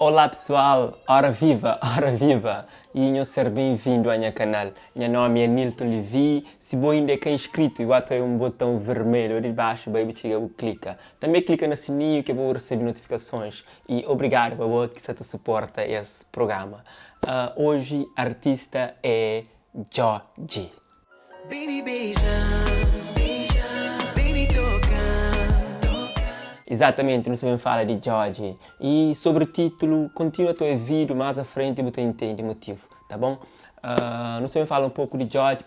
Olá pessoal, ora viva e seja bem-vindo ao meu canal. Meu nome é Nilton Levi. Se você ainda é inscrito, eu tem um botão vermelho ali de baixo, baby, clica. Também clica no sininho que eu vou receber notificações. E obrigado por você que você suporta esse programa. Hoje a artista é Georgie. Baby beija, baby toca. Exatamente, nós também fala de Georgie. E sobre o título, continua o teu vídeo mais à frente e você entende o motivo, tá bom? Nós também fala um pouco de Georgie,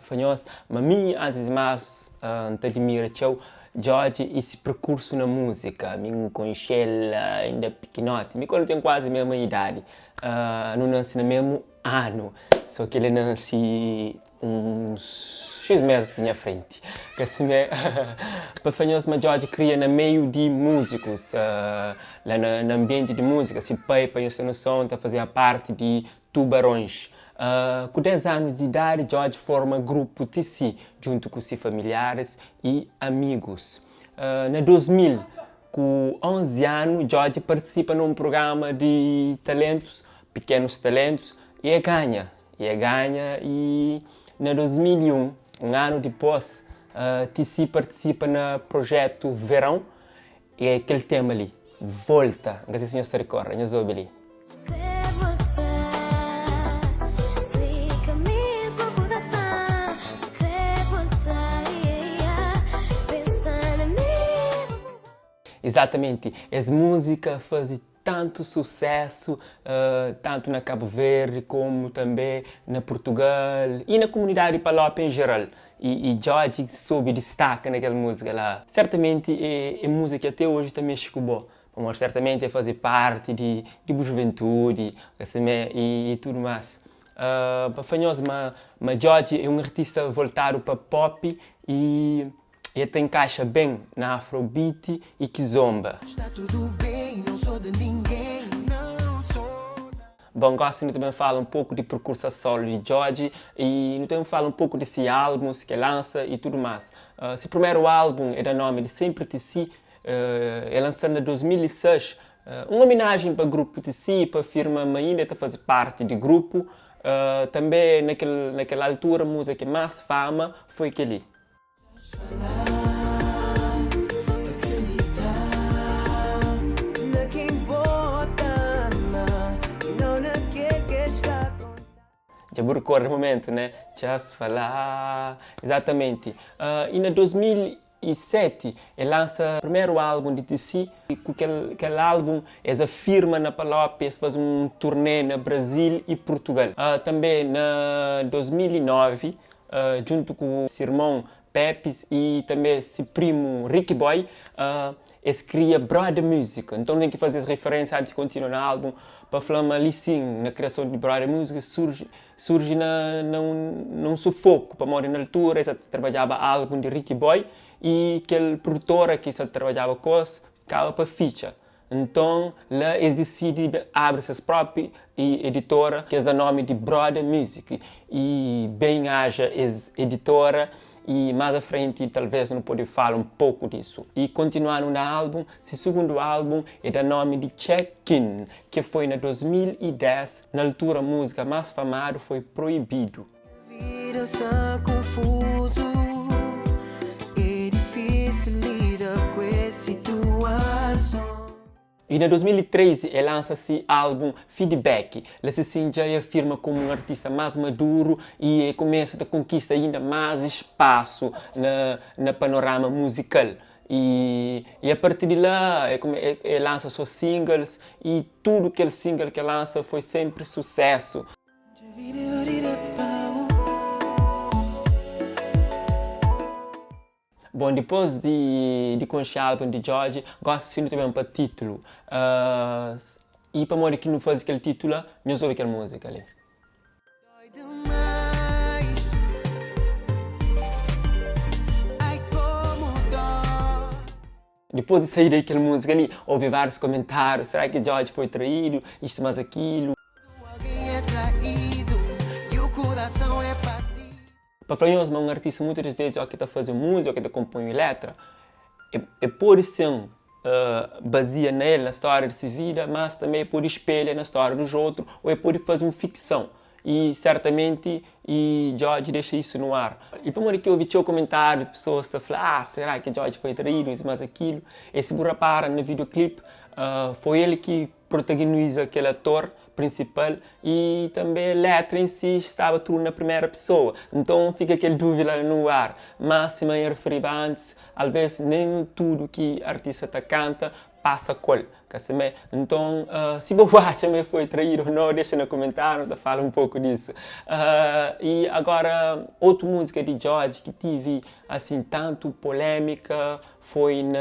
mas mim, antes de mais, te admira Georgie esse percurso na música. Me conheci ainda pequenote, me quando tem quase a mesma idade. Não nasci no mesmo ano, só que ele nasce uns X meses na frente. Que assim é, para fazer uma Georgie cria no meio de músicos, lá no ambiente de música, se pai para essa noção, está fazia parte de Tubarões. Com 10 anos de idade, Georgie forma grupo TC, junto com seus familiares e amigos. Na 2000, com 11 anos, Georgie participa num programa de talentos, pequenos talentos, e ganha e na 2001, um ano depois, TC participa no projeto Verão e é aquele tema ali, Volta, não sei se o senhor se recorda, não soube ali. Exatamente, essa música faz tanto sucesso, tanto na Cabo Verde como também na Portugal e na comunidade Palop em geral. E Georgie soube destaca naquela música lá. Certamente é música que até hoje também ficou boa. Mas certamente é fazer parte de juventude e tudo mais. Para fanhoso, mas Georgie é um artista voltado para pop e até encaixa bem na afrobeat e kizomba. Está tudo bem, não sou de ninguém, não sou. Bom, gosto de também falar um pouco de percurso solo de Georgie e também fala um pouco desse álbum que lança e tudo mais. Esse primeiro álbum é do nome de Sempre TC, é lançado em 2006, uma homenagem para o grupo TC, para a firma ainda está fazer parte do grupo. Também naquela altura a música que mais fama foi aquele. Já vou recordar o momento, né? Just falar. Exatamente. E em 2007, ele lança o primeiro álbum de TC. E com aquele álbum, ele afirma na Palop, ele faz um turnê no Brasil e Portugal. Também em 2009, junto com o seu irmão Pepis e também esse primo Ricky Boy, eles criam Brother Music. Então tem que fazer referência antes de continuar no álbum para falar ali sim, na criação de Brother Music surge num sufoco, para morar na altura, eles trabalhava álbum de Ricky Boy e aquele produtora que eles trabalhava com ficava para ficha. Então lá eles decidem abrir suas próprias editora que dá nome de Brother Music e bem haja editora. E mais à frente talvez não pode falar um pouco disso. E continuando no álbum, esse segundo álbum é do nome de Check-In, que foi em 2010. Na altura a música mais famosa foi Proibido. Vida está confuso, é difícil lidar com essa situação. E em 2013 ele lança esse álbum Feedback. Ele se já afirma como um artista mais maduro e começa a conquistar ainda mais espaço na panorama musical. E a partir de lá ele lança seus singles e tudo aquele single que lança foi sempre sucesso. Bom, depois de conhecer o álbum de Georgie, gosto de também para o título. E para morrer que não faz aquele título, eu ouvi aquela música ali. Dói demais. Ai, como dói. Depois de sair daquela música ali, ouvi vários comentários. Será que Georgie foi traído? Isto mais aquilo. Alguém é traído e o coração é partido. Para falar mas um artista muitas vezes que está fazendo música, que está compondo letra, é por isso baseia nele, na história de sua vida, mas também pode espelhar na história dos outros, ou pode fazer uma ficção. E certamente George deixa isso no ar. E para que eu ouvi comentários, pessoas estão falando, será que George foi traído, isso mais aquilo? Esse repara no videoclipe, foi ele que protagoniza aquele ator principal e também a letra em si estava tudo na primeira pessoa. Então fica aquela dúvida no ar. Mas se me referir antes, às vezes nem tudo que o artista canta passa col. Então, se você acha que foi traído ou não, deixa no comentário, fala um pouco disso. E agora, outra música de George que tive assim tanto polêmica foi em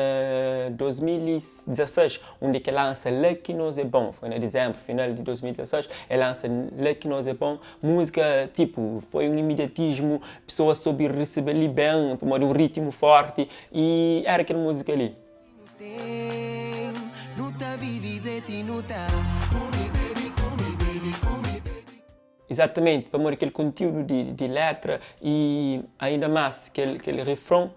2016, onde ele lança Lucky Nós é Bom. Foi em dezembro, final de 2016, ele lança Lucky Nós é Bom. Música tipo, foi um imediatismo, pessoas soube receber ali bem, por um ritmo forte, e era aquela música ali. Exatamente, para aquele conteúdo de letra e ainda mais aquele refrão,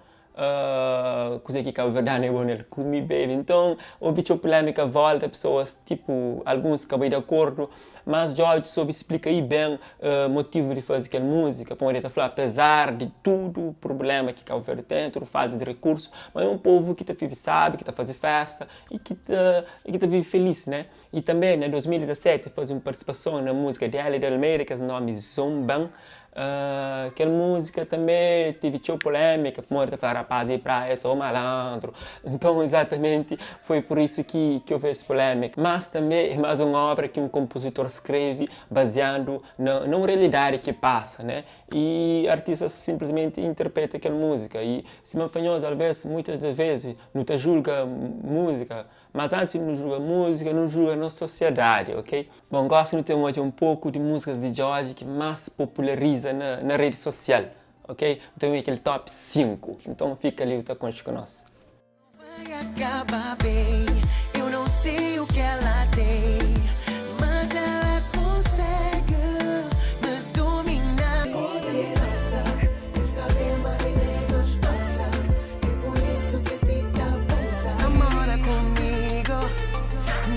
coisa que a verdade é boa, comi baby. Então, houve uma polêmica, volta, pessoas, tipo, alguns acabam de acordo, mas George soube explicar aí bem o motivo de fazer aquela música. Pode falar, apesar de tudo o problema que Cabo Verde tem, a falta de recursos, mas é um povo que vive, sabe, que está fazendo festa e que vive feliz, né? E também, em 2017, fez uma participação na música de Ellie de Almeida, que é o nome Zomban. Aquela música também teve polêmica, por falar rapaz de praia, sou malandro. Então, exatamente, foi por isso que houve essa polêmica. Mas também é mais uma obra que um compositor escreve baseado na realidade que passa, né? E artistas simplesmente interpretam aquela música. E se me fanhoso, às vezes, muitas das vezes, não te julga música, mas antes de não julgar música, não julga na sociedade, ok? Bom, gosto de ter um pouco de músicas de George que mais populariza na rede social, ok? Então é aquele top 5, então fica ali com nós. Vai acabar bem, eu não sei o que ela tem, mas ela consegue me dominar. Poderosa, e saber mais é gostosa, e por isso que te dá bolsa. Namora comigo,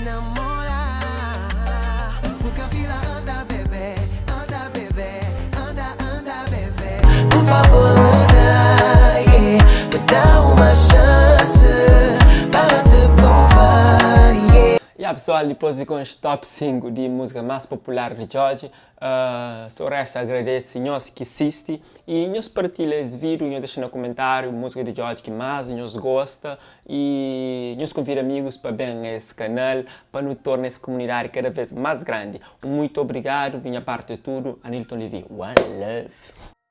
namora, porque a fila anda bebê, anda bebê, anda bebê. Por favor, me dá uma chance para te provar, E pessoal, depois de com este top 5 de música mais popular de George, só resta agradecer nós que assistem e nós partilha esse vídeo, nós deixa no comentário música de George que mais nós gosta e nós convida amigos para bem esse canal, para nos tornar essa comunidade cada vez mais grande. Muito obrigado, minha parte é tudo, Anilton Levi, one love.